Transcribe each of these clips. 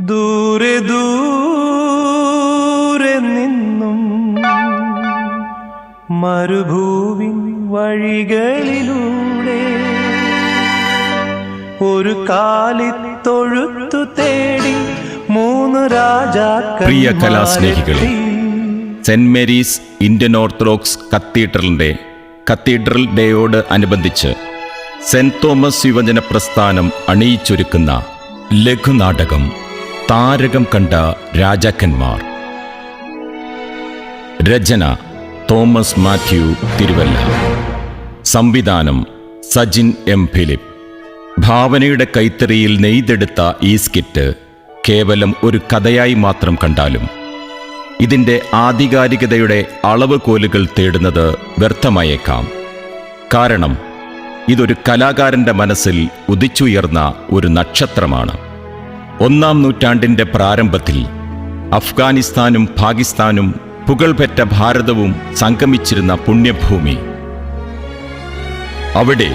ദൂരെ ദൂരെ നിന്നും മരുഭൂവിൻ വഴികളിലൂടെ ഒരു കാലിത്തൊഴുത്തു തേടി മൂന്ന് രാജാക്കൾ. പ്രിയ കലാസ്നേഹികളെ, Saint Mary's Indian Orthodox Cathedral ഡേയോട് അനുബന്ധിച്ച് സെന്റ് തോമസ് യുവജന പ്രസ്ഥാനം അണിയിച്ചൊരുക്കുന്ന ലഘുനാടകം താരകം കണ്ട രാജാക്കന്മാർ. രചന തോമസ് മാത്യു തിരുവല്ല. സംവിധാനം സജിൻ എം ഫിലിപ്പ്. ഭാവനയുടെ കൈത്തറിയിൽ നെയ്തെടുത്ത ഈ സ്കിറ്റ് കേവലം ഒരു കഥയായി മാത്രം കണ്ടാലും ഇതിൻ്റെ ആധികാരികതയുടെ അളവുകോലുകൾ തേടുന്നത് വ്യർത്ഥമായേക്കാം. കാരണം ഇതൊരു കലാകാരൻ്റെ മനസ്സിൽ ഉദിച്ചുയർന്ന ഒരു നക്ഷത്രമാണ്. 1-ാം നൂറ്റാണ്ടിൻ്റെ പ്രാരംഭത്തിൽ അഫ്ഗാനിസ്ഥാനും പാകിസ്ഥാനും പുകൾപെറ്റ ഭാരതവും സംഗമിച്ചിരുന്ന പുണ്യഭൂമി. അവിടെ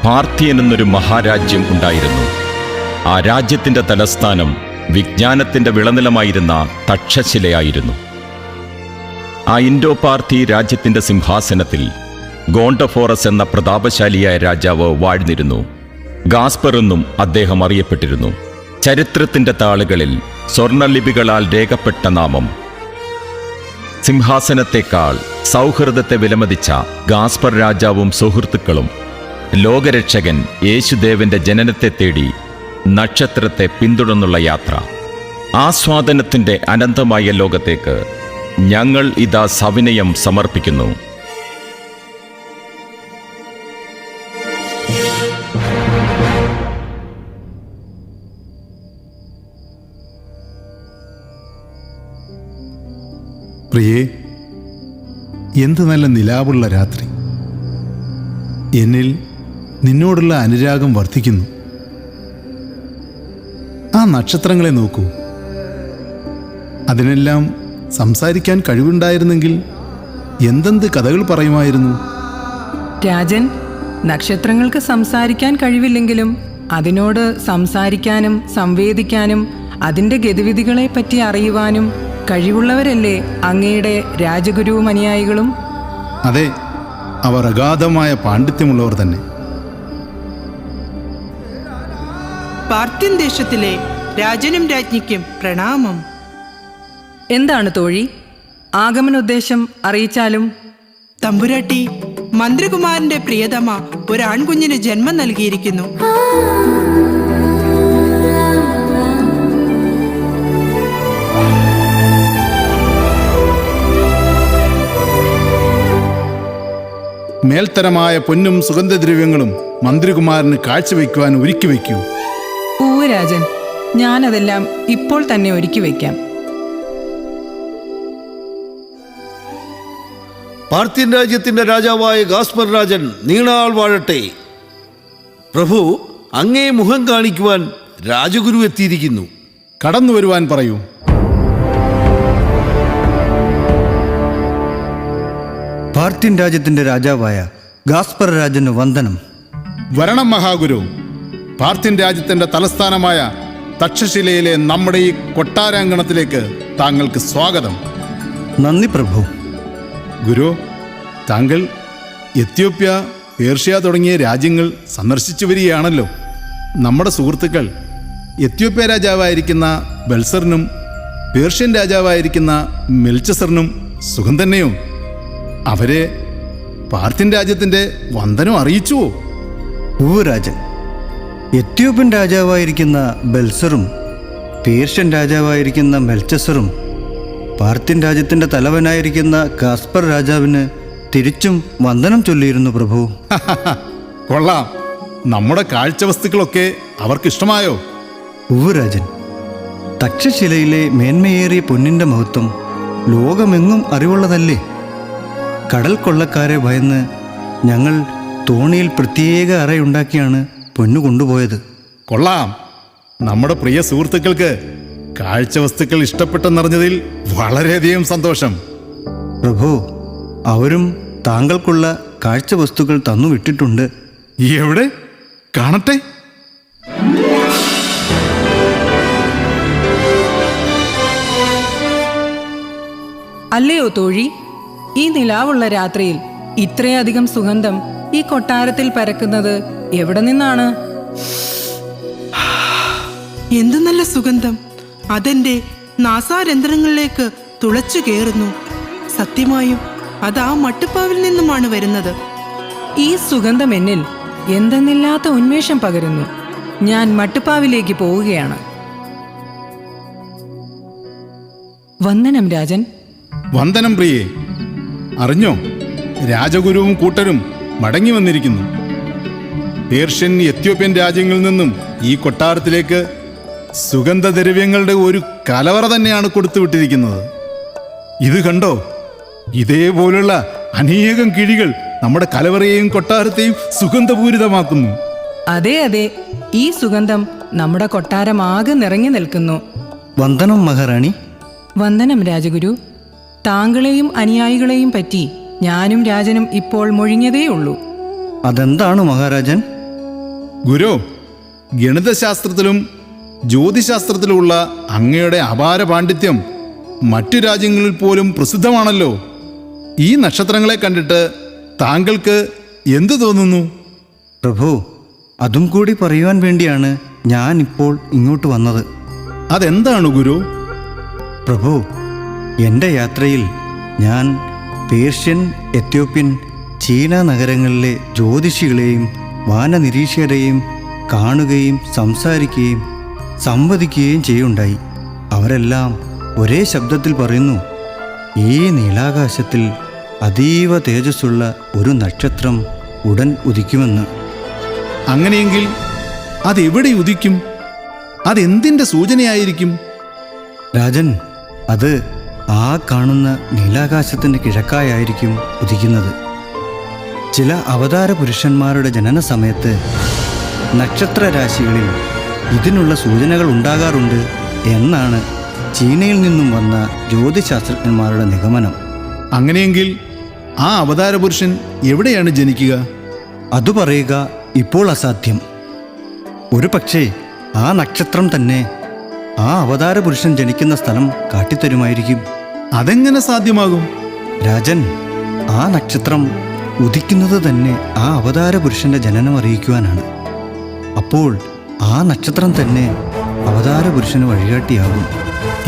പാർത്ഥിയൻ എന്നൊരു മഹാരാജ്യം ഉണ്ടായിരുന്നു. ആ രാജ്യത്തിൻ്റെ തലസ്ഥാനം വിജ്ഞാനത്തിൻ്റെ വിളനിലമായിരുന്ന തക്ഷശിലയായിരുന്നു. ആ ഇൻഡോ പാർത്ഥി രാജ്യത്തിൻ്റെ സിംഹാസനത്തിൽ ഗോണ്ടഫോറസ് എന്ന പ്രതാപശാലിയായ രാജാവ് വാഴ്ന്നിരുന്നു. ഗാസ്പർ എന്നും അദ്ദേഹം അറിയപ്പെട്ടിരുന്നു. ചരിത്രത്തിൻ്റെ താളുകളിൽ സ്വർണലിപികളാൽ രേഖപ്പെട്ട നാമം. സിംഹാസനത്തെക്കാൾ സൗഹൃദത്തെ വിലമതിച്ച ഗാസ്പർ രാജാവും സുഹൃത്തുക്കളും ലോകരക്ഷകൻ യേശുദേവന്റെ ജനനത്തെ തേടി നക്ഷത്രത്തെ പിന്തുടർന്നുള്ള യാത്ര. ആസ്വാദനത്തിൻ്റെ അനന്തമായ ലോകത്തേക്ക് ഞങ്ങൾ ഇതാ സവിനയം സമർപ്പിക്കുന്നു. പ്രിയേ, എന്ത് നല്ല നിലാവുള്ള രാത്രി. എന്നിൽ നിന്നോടുള്ള അനുരാഗം വർദ്ധിക്കുന്നു. ആ നക്ഷത്രങ്ങളെ നോക്കൂ. അതിനെല്ലാം സംസാരിക്കാൻ കഴിവുണ്ടായിരുന്നെങ്കിൽ എന്തെന്ത് കഥകൾ പറയുമായിരുന്നു. രാജൻ, നക്ഷത്രങ്ങൾക്ക് സംസാരിക്കാൻ കഴിവില്ലെങ്കിലും അതിനോട് സംസാരിക്കാനും സംവേദിക്കാനും അതിൻ്റെ ഗതിവിധികളെ പറ്റി അറിയുവാനും കഴിവുള്ളവരല്ലേ അങ്ങയുടെ രാജഗുരുവും അനുയായികളും? അതെ, അവർ അഗാധമായ പാണ്ഡിത്യമുള്ളവർ തന്നെ. പാർത്ഥ്യൻ ദേശത്തിലെ രാജനും രാജ്ഞിക്കും പ്രണാമം. എന്താണ് തോഴി, ആഗമനോദ്ദേശം അറിയിച്ചാലും? തമ്പുരാട്ടി, മന്ത്രികുമാരന്റെ പ്രിയതമ ഒരാൺകുഞ്ഞിന് ജന്മം നൽകിയിരിക്കുന്നു. മേൽത്തരമായ പൊന്നും സുഗന്ധദ്രവ്യങ്ങളും മന്ത്രികുമാരന് കാഴ്ചവെക്കുവാൻ ഒരുക്കി വയ്ക്കൂ. രാജൻ, ഞാനതെല്ലാം ഇപ്പോൾ തന്നെ ഒരുക്കി വയ്ക്കാം. പാർത്ഥ്യൻ രാജ്യത്തിന്റെ രാജാവായ ഗാസ്പർ രാജൻ നീണാൾ വാഴട്ടെ. പ്രഭു, അങ്ങേ മുഖം കാണിക്കുവാൻ രാജഗുരു എത്തിയിരിക്കുന്നു. കടന്നു വരുവാൻ പറയൂ. പാർത്ഥ്യൻ രാജ്യത്തിന്റെ രാജാവായ ഗാസ്പർ രാജന് വന്ദനം. വരണം മഹാഗുരു. പാർത്ഥ്യൻ രാജ്യത്തിന്റെ തലസ്ഥാനമായ തക്ഷശിലയിലെ നമ്മുടെ ഈ കൊട്ടാരാങ്കണത്തിലേക്ക് താങ്കൾക്ക് സ്വാഗതം. നന്ദി പ്രഭു. ഗുരു, താങ്കൾ എത്യോപ്യ, പേർഷ്യ തുടങ്ങിയ രാജ്യങ്ങൾ സന്ദർശിച്ചു വരികയാണല്ലോ. നമ്മുടെ സുഹൃത്തുക്കൾ എത്യോപ്യ രാജാവായിരിക്കുന്ന ബെൽസറിനും പേർഷ്യൻ രാജാവായിരിക്കുന്ന മെൽച്ചസറിനും സുഖം തന്നെയോ? അവരെ പാർത്ഥ്യൻ രാജ്യത്തിൻ്റെ വന്ദനം അറിയിച്ചുവോ? രാജൻ, എത്യോപ്യൻ രാജാവായിരിക്കുന്ന ബെൽസറും പേർഷ്യൻ രാജാവായിരിക്കുന്ന മെൽച്ചസറും പാർത്ഥ്യൻ രാജ്യത്തിൻ്റെ തലവനായിരിക്കുന്ന ഗാസ്പർ രാജാവിന് തിരിച്ചും വന്ദനം ചൊല്ലിയിരുന്നു പ്രഭു. കൊള്ളാം. നമ്മുടെ കാഴ്ചവസ്തുക്കളൊക്കെ അവർക്കിഷ്ടമായോ? രാജൻ, തക്ഷശിലയിലെ മേന്മയേറിയ പൊന്നിൻ്റെ മഹത്വം ലോകമെങ്ങും അറിവുള്ളതല്ലേ. കടൽ കൊള്ളക്കാരെ ഭയന്ന് ഞങ്ങൾ തോണിയിൽ പ്രത്യേക അറയുണ്ടാക്കിയാണ് പൊന്നു കൊണ്ടുപോയത്. കൊള്ളാം. നമ്മുടെ പ്രിയ സുഹൃത്തുക്കൾക്ക് കാഴ്ചവസ്തുക്കൾ ഇഷ്ടപ്പെട്ടെന്നറിഞ്ഞതിൽ വളരെയധികം സന്തോഷം. പ്രഭു, അവരും താങ്കൾക്കുള്ള കാഴ്ചവസ്തുക്കൾ തന്നു വിട്ടിട്ടുണ്ട്. എവിടെ? കാണട്ടെ. അല്ലയോ തോഴി? ഈ നിലാവുള്ള രാത്രിയിൽ ഇത്രയധികം സുഗന്ധം ഈ കൊട്ടാരത്തിൽ പരക്കുന്നത് എവിടെ നിന്നാണ്? എന്തു നല്ല സുഗന്ധം! അതെന്റെ നാസാരന്ധ്രങ്ങളിലേക്ക് തുളച്ചു കയറുന്നു. സത്യമായും അത് ആ മട്ടുപ്പാവിൽ നിന്നുമാണ് വരുന്നത്. ഈ സുഗന്ധം എന്നിൽ എന്തെന്നില്ലാത്ത ഉന്മേഷം പകരുന്നു. ഞാൻ മട്ടുപ്പാവിലേക്ക് പോവുകയാണ്. വന്ദനം രാജൻ. വന്ദനം പ്രിയേ. അറിഞ്ഞോ, രാജഗുരുവും കൂട്ടരും മടങ്ങി വന്നിരിക്കുന്നു. പേർഷ്യൻ, എത്യോപ്യൻ രാജ്യങ്ങളിൽ നിന്നും ഈ കൊട്ടാരത്തിലേക്ക് സുഗന്ധദ്രവ്യങ്ങളുടെ ഒരു കലവറ തന്നെയാണ് കൊടുത്തുവിട്ടിരിക്കുന്നത്. ഇത് കണ്ടോ? ഇതേപോലുള്ള അനേകം കിഴികൾ നമ്മുടെ കലവറയെയും കൊട്ടാരത്തെയും സുഗന്ധപൂരിതമാക്കുന്നു. അതെ അതെ, ഈ സുഗന്ധം നമ്മുടെ കൊട്ടാരമാകെ നിറഞ്ഞു നിൽക്കുന്നു. വന്ദനം മഹാറാണി. വന്ദനം രാജഗുരു. താങ്കളെയും അനുയായികളെയും പറ്റി ഞാനും രാജനും ഇപ്പോൾ മൊഴിഞ്ഞതേയുള്ളൂ. അതെന്താണ് മഹാരാജൻ? ഗുരു, ഗണിതശാസ്ത്രത്തിലും ജ്യോതിശാസ്ത്രത്തിലുമുള്ള അങ്ങയുടെ അപാര പാണ്ഡിത്യം മറ്റു രാജ്യങ്ങളിൽ പോലും പ്രസിദ്ധമാണല്ലോ. ഈ നക്ഷത്രങ്ങളെ കണ്ടിട്ട് താങ്കൾക്ക് എന്തു തോന്നുന്നു? പ്രഭു, അതും കൂടി പറയുവാൻ വേണ്ടിയാണ് ഞാൻ ഇപ്പോൾ ഇങ്ങോട്ട് വന്നത്. അതെന്താണ് ഗുരു? പ്രഭു, എൻ്റെ യാത്രയിൽ ഞാൻ പേർഷ്യൻ, എത്യോപ്യൻ, ചീന നഗരങ്ങളിലെ ജ്യോതിഷികളെയും വാനനിരീക്ഷകരെയും കാണുകയും സംസാരിക്കുകയും സംവദിക്കുകയും ചെയ്യുണ്ടായി. അവരെല്ലാം ഒരേ ശബ്ദത്തിൽ പറയുന്നു, ഈ നീലാകാശത്തിൽ അതീവ തേജസ്സുള്ള ഒരു നക്ഷത്രം ഉടൻ ഉദിക്കുമെന്ന്. അങ്ങനെയെങ്കിൽ അതെവിടെ ഉദിക്കും? അതെന്തിൻ്റെ സൂചനയായിരിക്കും? രാജൻ, അത് ആ കാണുന്ന നീലാകാശത്തിൻ്റെ കിഴക്കായായിരിക്കും ഉദിക്കുന്നത്. ചില അവതാര പുരുഷന്മാരുടെ ജനന സമയത്ത് നക്ഷത്രരാശികളിൽ ഇതിനുള്ള സൂചനകൾ ഉണ്ടാകാറുണ്ട് എന്നാണ് ചീനയിൽ നിന്നും വന്ന ജ്യോതിശാസ്ത്രജ്ഞന്മാരുടെ നിഗമനം. അങ്ങനെയെങ്കിൽ ആ അവതാര പുരുഷൻ എവിടെയാണ് ജനിക്കുക? അതു പറയുക ഇപ്പോൾ അസാധ്യം. ഒരു പക്ഷേ ആ നക്ഷത്രം തന്നെ ആ അവതാര പുരുഷൻ ജനിക്കുന്ന സ്ഥലം കാട്ടിത്തരുമായിരിക്കും. അതെങ്ങനെ സാധ്യമാകും? രാജൻ, ആ നക്ഷത്രം ഉദിക്കുന്നത് തന്നെ ആ അവതാര പുരുഷന്റെ ജനനം അറിയിക്കുവാനാണ്. അപ്പോൾ ആ നക്ഷത്രം തന്നെ അവതാര പുരുഷന് വഴികാട്ടിയാകും.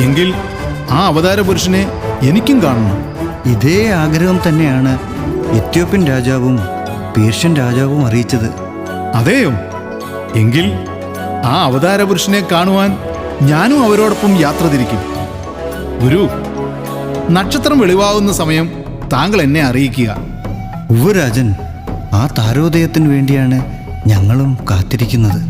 എങ്കിൽ ആ അവതാര പുരുഷനെ എനിക്കും കാണണം. ഇതേ ആഗ്രഹം തന്നെയാണ് എത്യോപ്യൻ രാജാവും പേർഷ്യൻ രാജാവും അറിയിച്ചത്. അതെയോ? എങ്കിൽ ആ അവതാര പുരുഷനെ കാണുവാൻ ഞാനും അവരോടൊപ്പം യാത്ര തിരിക്കും. ഗുരു, നക്ഷത്രം വെളിവാകുന്ന സമയം താങ്കൾ എന്നെ അറിയിക്കുക. ഉവ്വ് രാജൻ, ആ താരോദയത്തിന് വേണ്ടിയാണ് ഞങ്ങളും കാത്തിരിക്കുന്നത്.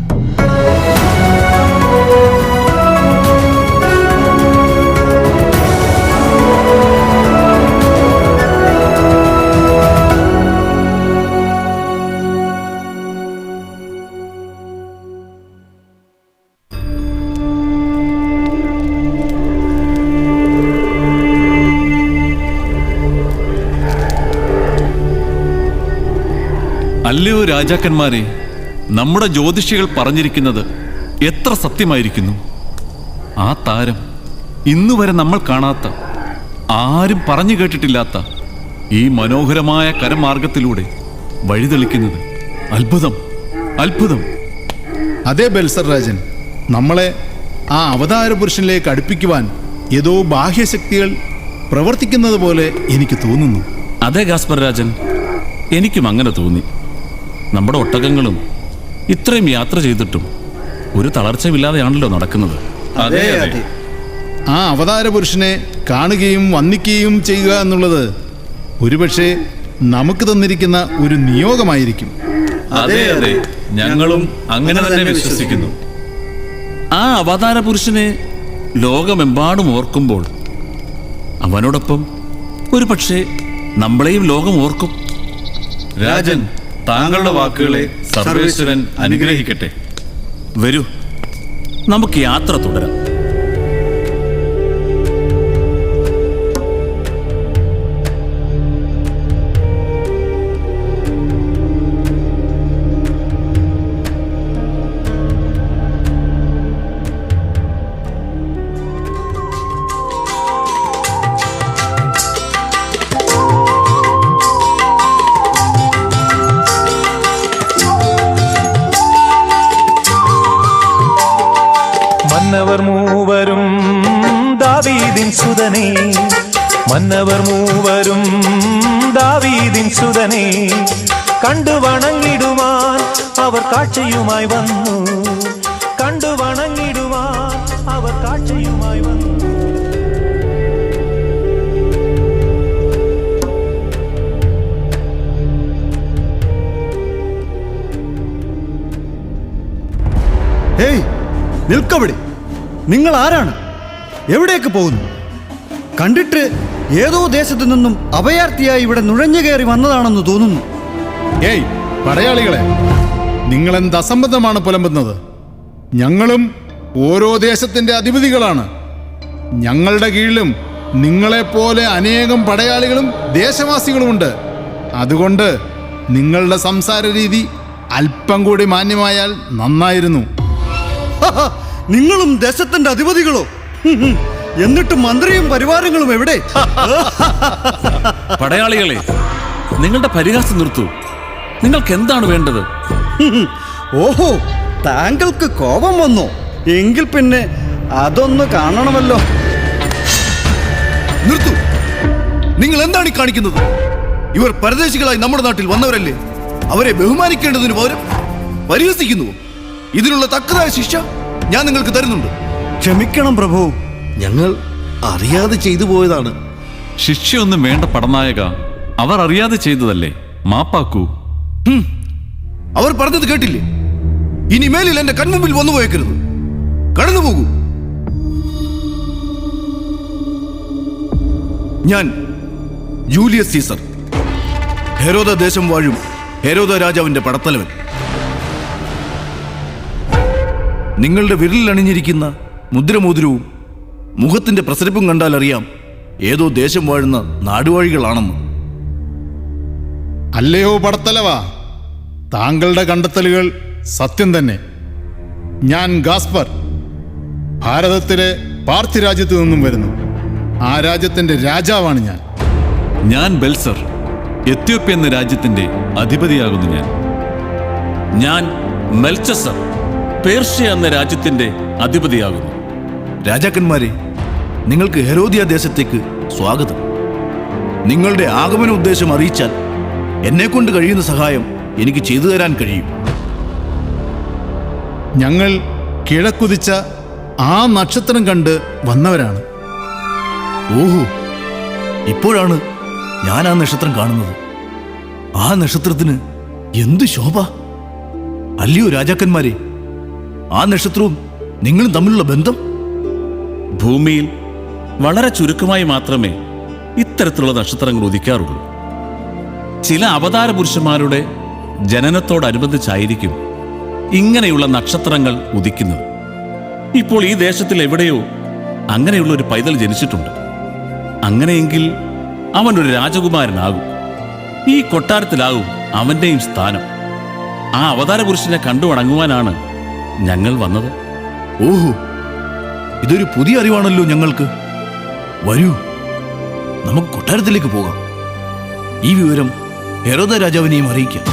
അല്ലയോ രാജാക്കന്മാരെ, നമ്മുടെ ജ്യോതിഷികൾ പറഞ്ഞിരിക്കുന്നത് എത്ര സത്യമായിരിക്കുന്നു. ആ താരം ഇന്നുവരെ നമ്മൾ കാണാത്ത, ആരും പറഞ്ഞു കേട്ടിട്ടില്ലാത്ത ഈ മനോഹരമായ കരമാർഗത്തിലൂടെ വഴിതെളിക്കുന്നത് അത്ഭുതം, അത്ഭുതം. അതേ ബെൽസർ രാജൻ, നമ്മളെ ആ അവതാര പുരുഷനിലേക്ക് അടുപ്പിക്കുവാൻ ഏതോ ബാഹ്യശക്തികൾ പ്രവർത്തിക്കുന്നത് പോലെ എനിക്ക് തോന്നുന്നു. അതെ ഗാസ്പർ രാജൻ, എനിക്കും അങ്ങനെ തോന്നി. നമ്മുടെ ഒട്ടകങ്ങളും ഇത്രയും യാത്ര ചെയ്തിട്ടും ഒരു തളർച്ചയില്ലാതെയാണല്ലോ നടക്കുന്നത്. അതെ അതെ, ആ അവതാര പുരുഷനെ കാണുകയും വന്ദിക്കുകയും ചെയ്യുക എന്നുള്ളത് ഒരുപക്ഷെ നമുക്ക് തന്നിരിക്കുന്ന ഒരു നിയോഗമായിരിക്കും. അതെ അതെ, ഞങ്ങളും അങ്ങനെ തന്നെ വിശ്വസിക്കുന്നു. ആ അവതാര പുരുഷനെ ലോകമെമ്പാടും ഓർക്കുമ്പോൾ അവനോടൊപ്പം ഒരു പക്ഷേ നമ്മളെയും ലോകം ഓർക്കും. രാജൻ, താങ്കളുടെ വാക്കുകളെ സർവേശ്വരൻ അനുഗ്രഹിക്കട്ടെ. വരൂ, നമുക്ക് യാത്ര തുടരാം. മന്നവർ മൂവരും ദാവീദിൻ സുതനെ കണ്ടു വണങ്ങിടുവാൻ അവർ കാഴ്ചയുമായി വന്നു. കണ്ടു വണങ്ങിടുവാൻ അവർ കാഴ്ചയുമായി വന്നു. ഹേയ്, നിൽക്കവിടെ! നിങ്ങൾ ആരാണ്? എവിടേക്ക് പോകുന്നു? കണ്ടിട്ട് ഏതോ ദേശത്തു നിന്നും അഭയാർത്ഥിയായി ഇവിടെ നുഴഞ്ഞു കയറി വന്നതാണെന്ന് തോന്നുന്നു. ഏയ് പടയാളികളെ, നിങ്ങളെന്ത് അസംബന്ധമാണ് പുലമ്പുന്നത്? ഞങ്ങളും ഓരോ ദേശത്തിന്റെ അധിപതികളാണ്. ഞങ്ങളുടെ കീഴിലും നിങ്ങളെപ്പോലെ അനേകം പടയാളികളും ദേശവാസികളുമുണ്ട്. അതുകൊണ്ട് നിങ്ങളുടെ സംസാര രീതി അല്പം കൂടി മാന്യമായാൽ നന്നായിരുന്നു. നിങ്ങളും ദേശത്തിന്റെ അധിപതികളോ? എന്നിട്ട് മന്ത്രിയും പരിവാരങ്ങളും എവിടെ? പടയാളികളെ, നിങ്ങളുടെ പരിഹാസം നിർത്തൂ. നിങ്ങൾക്ക് എന്താണ് വേണ്ടത്? ഓഹോ, താങ്കൾക്ക് കോപം വന്നോ? എങ്കിൽ പിന്നെ അതൊന്ന് കാണണമല്ലോ. നിർത്തൂ! നിങ്ങൾ എന്താണ് ഈ കാണിക്കുന്നത്? ഇവർ പരദേശികളായി നമ്മുടെ നാട്ടിൽ വന്നവരല്ലേ? അവരെ ബഹുമാനിക്കേണ്ടതിന് പകരം പരിഹസിക്കുന്നു. ഇതിനുള്ള തക്കതായ ശിക്ഷ ഞാൻ നിങ്ങൾക്ക് തരുന്നുണ്ട്. ക്ഷമിക്കണം പ്രഭു, ഞങ്ങൾ അറിയാതെ ചെയ്തു പോയതാണ്. ശിക്ഷയൊന്നും വേണ്ട പടനായക, അവർ അറിയാതെ ചെയ്തതല്ലേ. മാപ്പാക്കൂ. അവർ പറഞ്ഞത് കേട്ടില്ലേ? ഇനിമേലിൽ എന്റെ കൺമുമ്പിൽ വന്നു പോയേക്കരുത്. കടന്നു പോകൂ. ഞാൻ ജൂലിയസ് സീസർ, ഹെരോദ ദേശം വാഴും ഹെരോദ രാജാവിന്റെ പടത്തലവൻ. നിങ്ങളുടെ വിരലിൽ അണിഞ്ഞിരിക്കുന്ന മുദ്രമോതിരവും മുഖത്തിന്റെ പ്രസരിപ്പും കണ്ടാൽ അറിയാം ഏതോ ദേശം വാഴുന്ന നാടുവാഴികളാണെന്ന്. അല്ലയോ പടത്തലവ, താങ്കളുടെ കണ്ടെത്തലുകൾ സത്യം തന്നെ. ഞാൻ ഗാസ്പർ, ഭാരതത്തിലെ പാർത്തി രാജ്യത്തു നിന്നും വരുന്നു. ആ രാജ്യത്തിന്റെ രാജാവാണ് ഞാൻ. ഞാൻ ബെൽസർ, എത്യോപ്യ എന്ന രാജ്യത്തിന്റെ അധിപതിയാകുന്നു ഞാൻ. ഞാൻ മെൽച്ചസർ, പേർഷ്യ എന്ന രാജ്യത്തിന്റെ അധിപതിയാകുന്നു. രാജാക്കന്മാരെ, നിങ്ങൾക്ക് ഹെരോദിയ ദേശത്തേക്ക് സ്വാഗതം. നിങ്ങളുടെ ആഗമന ഉദ്ദേശം അറിയിച്ചാൽ എന്നെക്കൊണ്ട് കഴിയുന്ന സഹായം എനിക്ക് ചെയ്തു തരാൻ കഴിയും. ഞങ്ങൾ കിഴക്കുതിച്ച ആ നക്ഷത്രം കണ്ട് വന്നവരാണ്. ഓഹോ, ഇപ്പോഴാണ് ഞാൻ ആ നക്ഷത്രം കാണുന്നത്. ആ നക്ഷത്രത്തിന് എന്ത് ശോഭ! അല്ലയോ രാജാക്കന്മാരെ, ആ നക്ഷത്രവും നിങ്ങളും തമ്മിലുള്ള ബന്ധം? ഭൂമിയിൽ വളരെ ചുരുക്കമായി മാത്രമേ ഇത്തരത്തിലുള്ള നക്ഷത്രങ്ങൾ ഉദിക്കാറുള്ളൂ. ചില അവതാര പുരുഷന്മാരുടെ ജനനത്തോടനുബന്ധിച്ചായിരിക്കും ഇങ്ങനെയുള്ള നക്ഷത്രങ്ങൾ ഉദിക്കുന്നത്. ഇപ്പോൾ ഈ ദേശത്തിൽ എവിടെയോ അങ്ങനെയുള്ള ഒരു പൈതൽ ജനിച്ചിട്ടുണ്ട്. അങ്ങനെയെങ്കിൽ അവൻ ഒരു രാജകുമാരനാകും. ഈ കൊട്ടാരത്തിലാകും അവന്റെയും സ്ഥാനം. ആ അവതാര പുരുഷനെ കണ്ടു വണങ്ങുവാനാണ് ഞങ്ങൾ വന്നത്. ഓഹോ, ഇതൊരു പുതിയ അറിവാണല്ലോ ഞങ്ങൾക്ക്. വരൂ, നമുക്ക് കൊട്ടാരത്തിലേക്ക് പോകാം. ഈ വിവരം ഹെരോദ രാജാവിനെയും അറിയിക്കാം.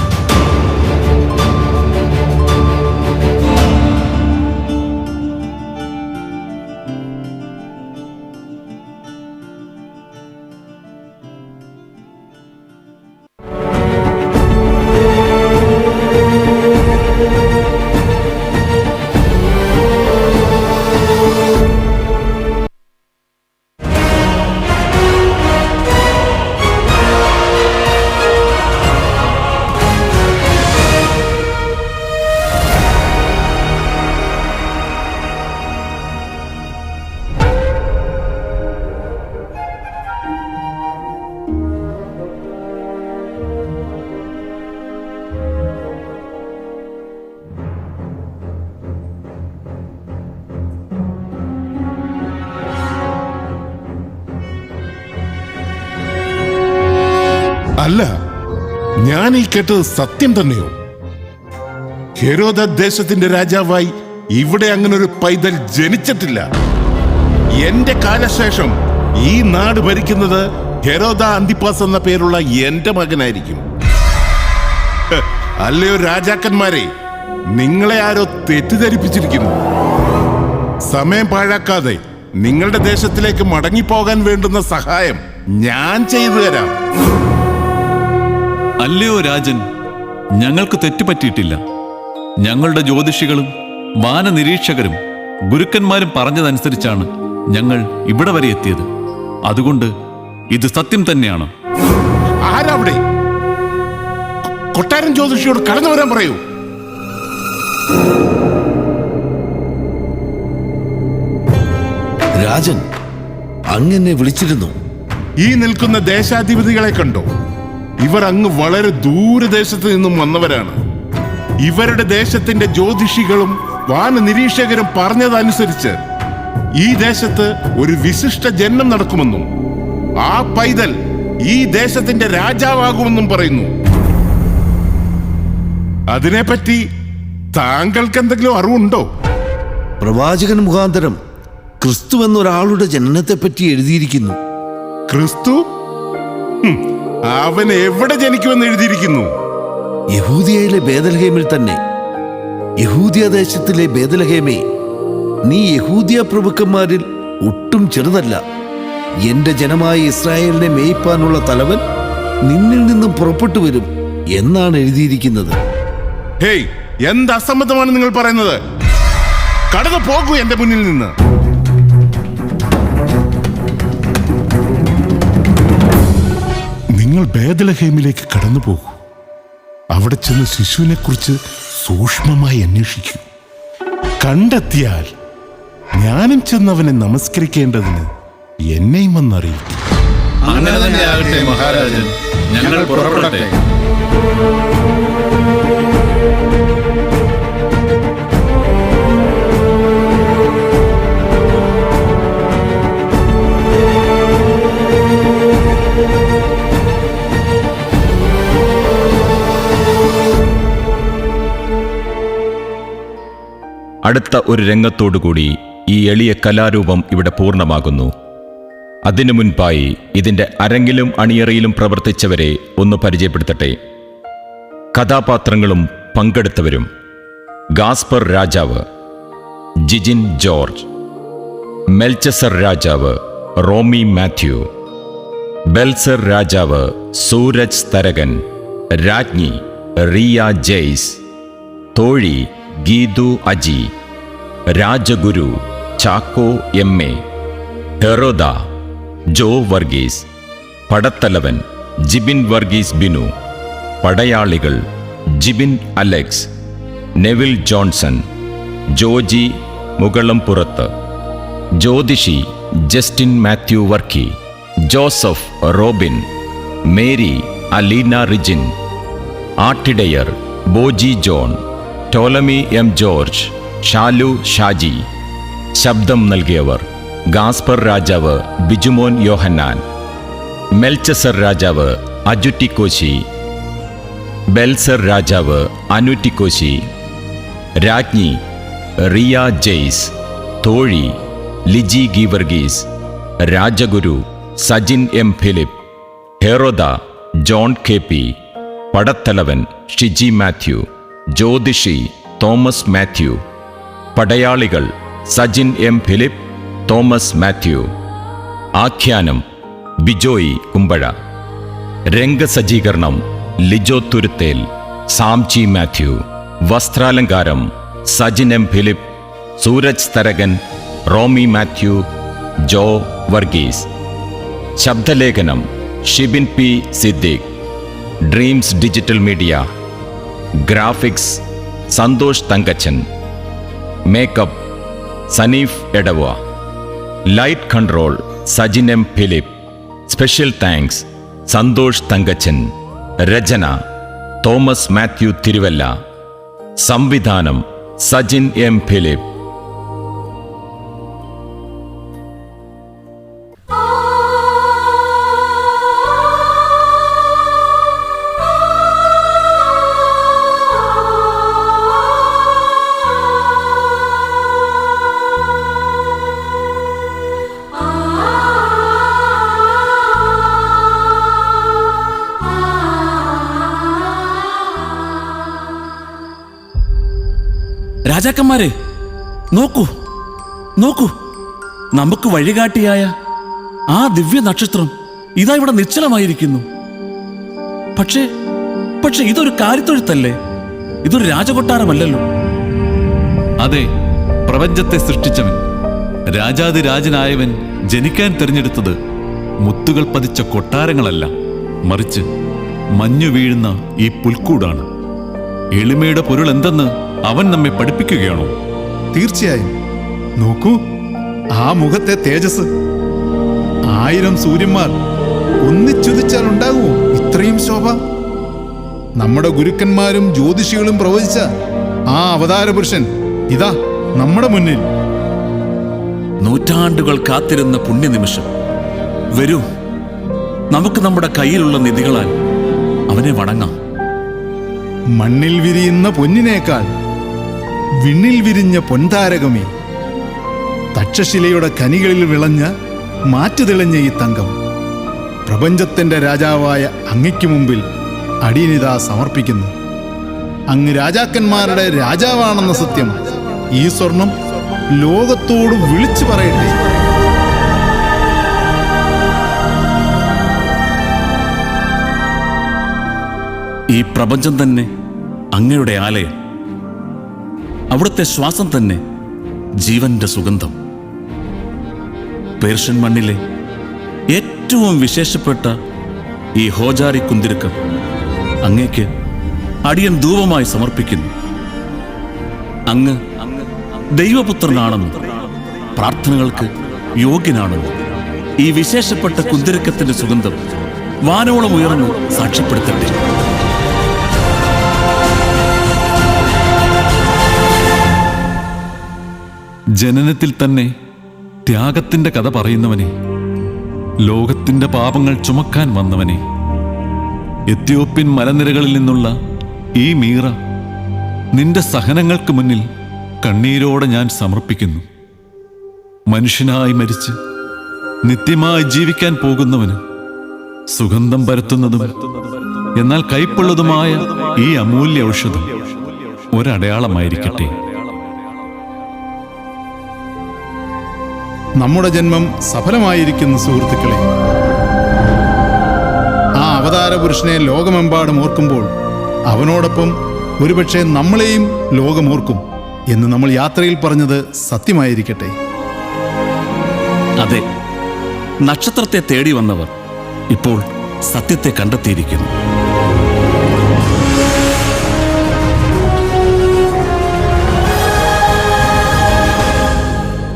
അല്ല, ഞാൻ ഈ കേട്ടത് സത്യം തന്നെയോ? ഹെരോദ ദേശത്തിന്റെ രാജാവായി ഇവിടെ അങ്ങനെ ഒരു പൈതൽ ജനിച്ചിട്ടില്ല. എന്റെ കാലശേഷം ഈ നാട് ഭരിക്കുന്നത് ഹെരോദ അന്തിപ്പാസ് എന്ന പേരുള്ള എന്റെ മകനായിരിക്കും. അല്ലയോ രാജാക്കന്മാരെ, നിങ്ങളെ ആരോ തെറ്റിദ്ധരിപ്പിച്ചിരിക്കുന്നു. സമയം പാഴാക്കാതെ നിങ്ങളുടെ ദേശത്തിലേക്ക് മടങ്ങിപ്പോകാൻ വേണ്ടുന്ന സഹായം ഞാൻ ചെയ്തു തരാം. അല്ലയോ രാജൻ, ഞങ്ങൾക്ക് തെറ്റുപറ്റിയിട്ടില്ല. ഞങ്ങളുടെ ജ്യോതിഷികളും വാനനിരീക്ഷകരും ഗുരുക്കന്മാരും പറഞ്ഞതനുസരിച്ചാണ് ഞങ്ങൾ ഇവിടെ വരെ എത്തിയത്. അതുകൊണ്ട് ഇത് സത്യം തന്നെയാണ്. ആരവിടെ? കൊട്ടാരം ജ്യോതിഷിയോട് കടന്നു വരാൻ പറയൂ. രാജൻ, അങ്ങനെ വിളിച്ചിരുന്നു. ഈ നിൽക്കുന്ന ദേശാധിപതികളെ കണ്ടോ? ഇവർ അങ്ങ് വളരെ ദൂരദേശത്ത് നിന്നും വന്നവരാണ്. ഇവരുടെ ദേശത്തിന്റെ ജ്യോതിഷികളും വാനനിരീക്ഷകരും പറഞ്ഞതനുസരിച്ച് ഈ ദേശത്ത് ഒരു വിശിഷ്ട ജനനം നടക്കുമെന്നും ആ പൈതൽ ഈ ദേശത്തിന്റെ രാജാവാകുമെന്നും പറയുന്നു. അതിനെപ്പറ്റി താങ്കൾക്ക് എന്തെങ്കിലും അറിവുണ്ടോ? പ്രവാചകൻ മുഖാന്തരം ക്രിസ്തു എന്നൊരാളുടെ ജനനത്തെപ്പറ്റി എഴുതിയിരിക്കുന്നു. ക്രിസ്തു? അവൻ എവിടെ ജനിക്കുമെന്ന് എഴുതിയിരിക്കുന്നു? യഹൂദിയയിലെ ബേദലഹേമിൽ തന്നെ. യഹൂദിയ ദേശത്തിലെ ബേദലഹേമേ, നീ യഹൂദിയ പ്രഭുക്കന്മാരിൽ ഒട്ടും ചെറുതല്ല. എന്റെ ജനമായ ഇസ്രായേലിനെ മേയ്പ്പാനുള്ള തലവൻ നിന്നിൽ നിന്നും പുറപ്പെട്ടു വരും എന്നാണ് എഴുതിയിരിക്കുന്നത്. ഹേയ്, എന്ത് അസംബന്ധമാണ് നിങ്ങൾ പറയുന്നത്? കടന്നു പോകൂ എന്റെ മുന്നിൽ നിന്ന്. നിങ്ങൾ ബേദലഹേമിലേക്ക് കടന്നു പോകൂ. അവിടെ ചെന്ന് ശിശുവിനെ കുറിച്ച് സൂക്ഷ്മമായി അന്വേഷിക്കൂ. കണ്ടെത്തിയാൽ ഞാനും ചെന്നവനെ നമസ്കരിക്കേണ്ടതിന് എന്നെയും വന്നറിയിക്കും. അങ്ങനെ തന്നെയാകട്ടെ മഹാരാജൻ. ഞങ്ങൾ പുറപ്പെടട്ടെ. അടുത്ത ഒരു രംഗത്തോടുകൂടി ഈ എളിയ കലാരൂപം ഇവിടെ പൂർണ്ണമാകുന്നു. അതിനു മുൻപായി ഇതിൻ്റെ അരങ്ങിലും അണിയറയിലും പ്രവർത്തിച്ചവരെ ഒന്ന് പരിചയപ്പെടുത്തട്ടെ. കഥാപാത്രങ്ങളും പങ്കെടുത്തവരും: ഗാസ്പർ രാജാവ് ജിജിൻ ജോർജ്, മെൽച്ചസർ രാജാവ് റോമി മാത്യു, ബെൽസർ രാജാവ് സൂരജ് തരകൻ, രാജ്ഞി റിയ ജെയ്സ്, തോഴി ഗീതു അജി, രാജഗുരു ചാക്കോ എം എ, ഹെറോദ ജോ വർഗീസ്, പടത്തലവൻ ജിബിൻ വർഗീസ് ബിനു, പടയാളികൾ ജിബിൻ അലക്സ്, നെവിൽ ജോൺസൺ, ജോജി മുകളംപുറത്ത്, ജ്യോതിഷി ജസ്റ്റിൻ മാത്യു വർക്കി, ജോസഫ് റോബിൻ, മേരി അലീന റിജിൻ, ആട്ടിടയർ ബോജി ജോൺ, ടോലമി എം ജോർജ്, ഷാലു ഷാജി. ശബ്ദം നൽകിയവർ: ഗാസ്പർ രാജാവ് ബിജുമോൻ യോഹന്നാൻ, മെൽച്ചസർ രാജാവ് അജുറ്റിക്കോശി, ബെൽസർ രാജാവ് അനുറ്റിക്കോശി, രാജ്ഞി റിയ ജെയ്സ്, തോഴി ലിജി ഗീവർഗീസ്, രാജഗുരു സജിൻ എം ഫിലിപ്പ്, ഹെറോദ ജോൺ കെ പി, പടത്തലവൻ ഷിജി മാത്യു, ജ്യോതിഷി തോമസ് മാത്യു, പടയാളികൾ സജിൻ എം ഫിലിപ്പ്, തോമസ് മാത്യു. ആഖ്യാനം ബിജോയ് കുമ്പഴ. രംഗസജ്ജീകരണം ലിജോ തുരുത്തേൽ, സാംജി മാത്യു. വസ്ത്രാലങ്കാരം സജിൻ എം ഫിലിപ്പ്, സൂരജ് തരകൻ, റോമി മാത്യു, ജോ വർഗീസ്. ശബ്ദലേഖനം Shibin P Siddique. Dreams Digital Media. Graphics Santhosh Thankachan. Makeup Saneef Edava. Light control Sajin M Philip. Special thanks Santhosh Thankachan. രചന തോമസ് മാത്യു തിരുവല്ല. സംവിധാനം സജിൻ എം ഫിലിപ്പ്. രാജാക്കന്മാരെ, നോക്കൂ നോക്കൂ, നമുക്ക് വഴികാട്ടിയായ ആ ദിവ്യ നക്ഷത്രം ഇതാ ഇവിടെ നിശ്ചലമായിരിക്കുന്നു. പക്ഷേ ഇതൊരു കാര്യത്തൊഴുത്തല്ലേ? ഇതൊരു രാജകൊട്ടാരമല്ലല്ലോ. അതെ, പ്രപഞ്ചത്തെ സൃഷ്ടിച്ചവൻ, രാജാതിരാജനായവൻ ജനിക്കാൻ തിരഞ്ഞെടുത്തത് മുത്തുകൾ പതിച്ച കൊട്ടാരങ്ങളല്ല, മറിച്ച് മഞ്ഞു വീഴുന്ന ഈ പുൽക്കൂടാണ്. എളിമയുടെ പൊരുൾ എന്തെന്ന് അവൻ നമ്മെ പഠിപ്പിക്കുകയാണോ? തീർച്ചയായും. നോക്കൂ, ആ മുഖത്തെ തേജസ്! 1000 സൂര്യന്മാർ ഒന്നിച്ചുദിച്ചാൽ ഉണ്ടാകുമോ ഇത്രയും ശോഭ? നമ്മുടെ ഗുരുക്കന്മാരും ജ്യോതിഷികളും പ്രവചിച്ച ആ അവതാര പുരുഷൻ ഇതാ നമ്മുടെ മുന്നിൽ. നൂറ്റാണ്ടുകൾ കാത്തിരുന്ന പുണ്യനിമിഷം. വരൂ, നമുക്ക് നമ്മുടെ കയ്യിലുള്ള നിധികളാൽ അവനെ വണങ്ങാം. മണ്ണിൽ വിരിയുന്ന പൊന്നിനേക്കാൾ വിണ്ണിൽ വിരിഞ്ഞ പൊൻതാരകമേ, തക്ഷശിലയുടെ ഖനികളിൽ വിളഞ്ഞ മാറ്റുതെളിഞ്ഞ ഈ തങ്കം, പ്രപഞ്ചത്തിന്റെ രാജാവായ അങ്ങയ്ക്ക് മുമ്പിൽ അടിയനിതാ സമർപ്പിക്കുന്നു. അങ്ങ് രാജാക്കന്മാരുടെ രാജാവാണെന്ന സത്യം ഈ സ്വർണം ലോകത്തോട് വിളിച്ചു പറയട്ടെ. ഈ പ്രപഞ്ചം തന്നെ അങ്ങയുടെ ആലയം. അവിടുത്തെ ശ്വാസം തന്നെ ജീവന്റെ സുഗന്ധം. പേർഷ്യൻ മണ്ണിലെ ഏറ്റവും വിശേഷപ്പെട്ട ഈ ഹോജാരി കുന്തിരുക്കം അങ്ങേക്ക് അടിയൻ ധൂപമായി സമർപ്പിക്കുന്നു. അങ്ങ് ദൈവപുത്രനാണെന്നും പ്രാർത്ഥനകൾക്ക് യോഗ്യനാണെന്നും ഈ വിശേഷപ്പെട്ട കുന്തിരുക്കത്തിന്റെ സുഗന്ധം വാനോളം ഉയർന്നു സാക്ഷ്യപ്പെടുത്തട്ടെ. ജനനത്തിൽ തന്നെ ത്യാഗത്തിന്റെ കഥ പറയുന്നവനെ, ലോകത്തിന്റെ പാപങ്ങൾ ചുമക്കാൻ വന്നവനെ, എത്യോപ്യൻ മലനിരകളിൽ നിന്നുള്ള ഈ മീറ നിന്റെ സഹനങ്ങൾക്ക് മുന്നിൽ കണ്ണീരോടെ ഞാൻ സമർപ്പിക്കുന്നു. മനുഷ്യനായി മരിച്ച് നിത്യമായി ജീവിക്കാൻ പോകുന്നവന് സുഗന്ധം പരത്തുന്നതും എന്നാൽ കൈപ്പുള്ളതുമായ ഈ അമൂല്യ ഔഷധം ഒരടയാളമായിരിക്കട്ടെ. നമ്മുടെ ജന്മം സഫലമായിരിക്കുന്നു സുഹൃത്തുക്കളെ. ആ അവതാര പുരുഷനെ ലോകമെമ്പാടും ഓർക്കുമ്പോൾ അവനോടൊപ്പം ഒരുപക്ഷെ നമ്മളെയും ലോകമോർക്കും എന്ന് നമ്മൾ യാത്രയിൽ പറഞ്ഞത് സത്യമായിരിക്കട്ടെ. അതെ, നക്ഷത്രത്തെ തേടി വന്നവർ ഇപ്പോൾ സത്യത്തെ കണ്ടെത്തിയിരിക്കുന്നു.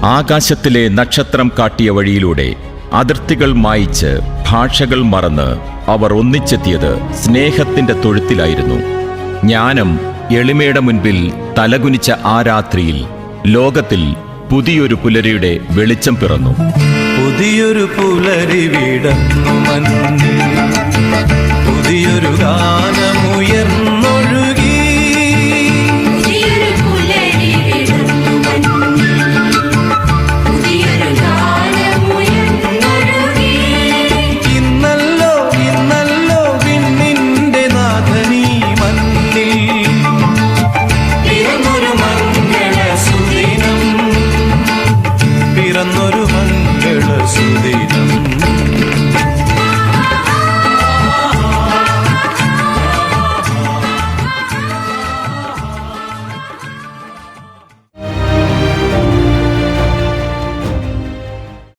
ആകാശത്തിലെ നക്ഷത്രം കാട്ടിയ വഴിയിലൂടെ അതിർത്തികൾ മായിച്ച് ഭാഷകൾ മറന്ന് അവർ ഒന്നിച്ചെത്തിയത് സ്നേഹത്തിന്റെ തൊഴുത്തിലായിരുന്നു. ജ്ഞാനം എളിമയുടെ മുൻപിൽ തലകുനിച്ച ആ രാത്രിയിൽ ലോകത്തിൽ പുതിയൊരു പുലരിയുടെ വെളിച്ചം പിറന്നു. പുതിയൊരു പുലരി വിടർന്നു മഞ്ഞിൽ, പുതിയൊരു ഗാനം